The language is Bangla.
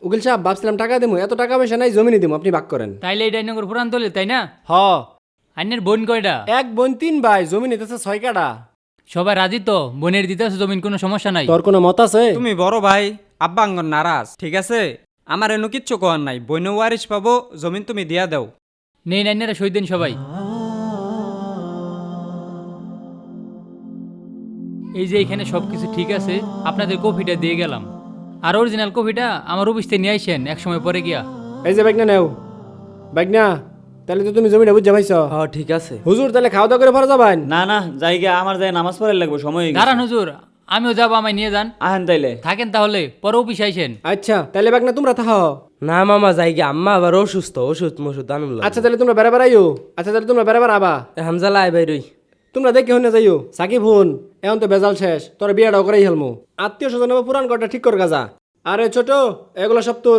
উকিল সাহেব ভাবছিলাম টাকা দেবো, এত টাকা পয়সা নাই, জমিনি দেবো, আপনি ভাগ করেন। তাইলে এই ডাইনগর পুরান দলে তাই না? হ। আইনের বোন কয়টা? এক বোন 3 ভাই, জমি নিতেছে 6 কাটা। সবাই রাজি তো? বোনের দিতে আছে জমিন, কোনো সমস্যা নাই? তোর কোনো মত আছে? তুমি বড় ভাই, আব্বা আঙ্গন নারাজ, ঠিক আছে? আমার এনো কিচ্ছু কোয়ার নাই, বইন ওয়ারিশ পাবো, জমিন তুমি দিয়া দাও। নেই নাইনারা সই দেন সবাই। এই যে এখানে সবকিছু ঠিক আছে, আপনাদের কপিটা দিয়ে গেলাম। আর অরিজিনাল কপিটা আমার অফিসে নিয়ে আইসেন এক সময় পরে গিয়া। এই যে বাইক না নেও, বাইক না, তাহলে তো তুমি জমিটা বুঝে পাইছ। হ্যাঁ ঠিক আছে। হুজুর তাহলে খাওয়া দাওয়া করে পরে যাবেন? না না, জায়গা আমার যায়, নামাজ পড়ার লাগবে, সময় হয়ে গেছে। দাঁড়ান হুজুর, আমিও যাবো, আমায় নিয়ে যান। আহেন তাইলে। থাকেন তাহলে, পরে অফিসে আইসেন। আচ্ছা তাহলে বাইক না তোমরা থাকো। না মামা জায়গা আম্মা আবার অসুস্থ, ওষুধ মসুদ আনুন। আচ্ছা তাহলে তোমরা বেড়া বেড়াইও। আচ্ছা তাহলে তোমরা বেড়া বেড়াবা। হামজালা আই বাইরই। তোমরা দেখে হনে যাইও। সাকিব হুন, এখন তো বেজাল শেষ, তোর বিয়েটাও করাই হেলমু। আত্মীয় স্বজন পুরান ঘরটা ঠিক কর গাজা। আরে ছোট, এগুলো সব তো